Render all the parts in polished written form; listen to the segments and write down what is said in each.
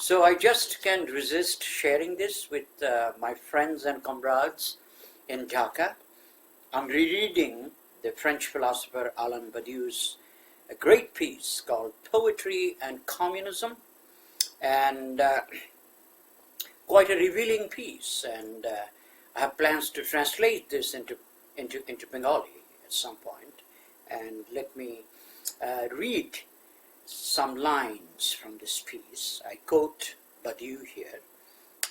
So I just can't resist sharing this with my friends and comrades in Dhaka. I'm rereading the French philosopher Alain Badiou's a great piece called Poetry and Communism, and quite a revealing piece, and I have plans to translate this into Bengali at some point. And let me read some lines from this piece. I quote Badiou here,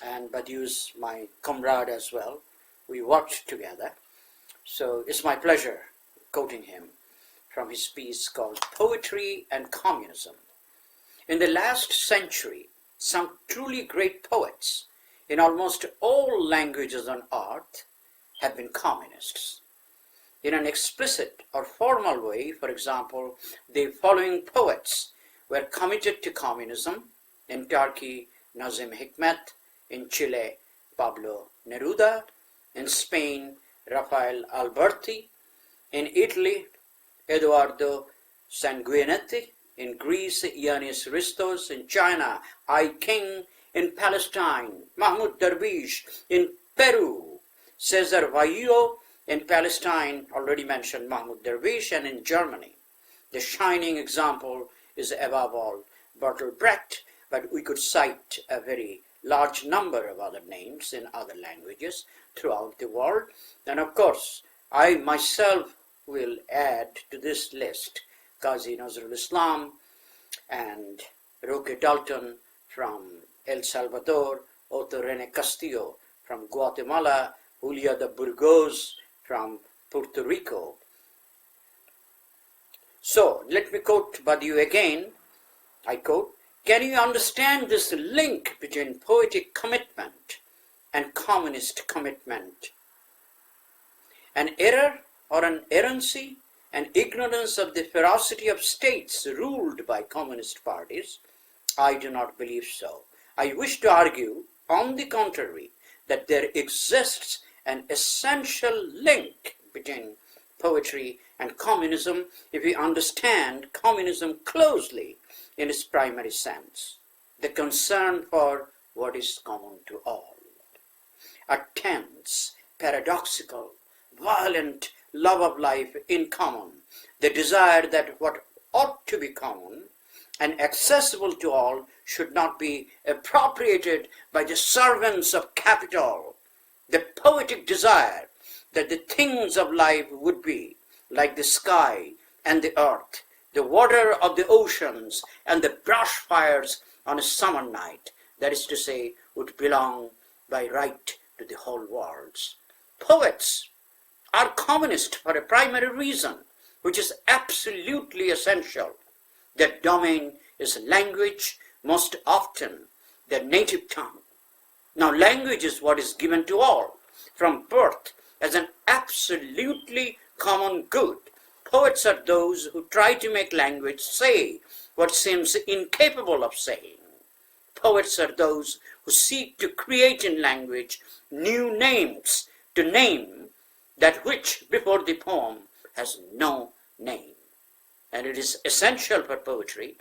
and Badiou's my comrade as well. We worked together, so it's my pleasure quoting him from his piece called Poetry and Communism. In the last century, some truly great poets in almost all languages on earth have been communists. In an explicit or formal way, for example, the following poets were committed to communism: in Turkey, Nazim Hikmet; in Chile, Pablo Neruda; in Spain, Rafael Alberti; in Italy, Eduardo Sanguinetti; in Greece, Ioannis Christos; in China, I. King; in Palestine, Mahmoud Darwish; in Peru, Cesar Vallejo; in Palestine, already mentioned Mahmoud Darwish; and in Germany, the shining example is above all Bertolt Brecht, but we could cite a very large number of other names in other languages throughout the world. And of course, I myself will add to this list Qazi Nazrul Islam and Roque Dalton from El Salvador, Otto Rene Castillo from Guatemala, Julia de Burgos from Puerto Rico. So let me quote Badiou again. I quote, "Can you understand this link between poetic commitment and communist commitment? An error or an errancy, an ignorance of the ferocity of states ruled by communist parties? I do not believe so. I wish to argue, on the contrary, that there exists an essential link between poetry and communism if we understand communism closely in its primary sense, the concern for what is common to all. A tense, paradoxical, violent love of life in common, the desire that what ought to be common and accessible to all should not be appropriated by the servants of capital, the poetic desire that the things of life would be like the sky and the earth, the water of the oceans and the brush fires on a summer night, that is to say, would belong by right to the whole world. Poets are communist for a primary reason, which is absolutely essential. Their domain is language, most often their native tongue. Now, language is what is given to all from birth as an absolutely common good. Poets are those who try to make language say what seems incapable of saying. Poets are those who seek to create in language new names to name that which before the poem has no name. And it is essential for poetry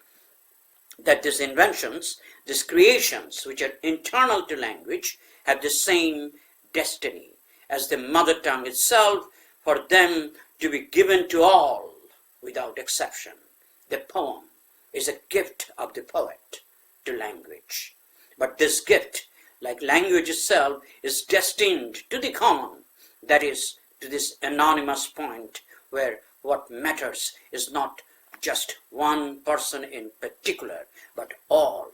that these inventions, these creations which are internal to language, have the same destiny as the mother tongue itself, for them to be given to all without exception. The poem is a gift of the poet to language. But this gift, like language itself, is destined to the common, that is, to this anonymous point where what matters is not just one person in particular, but all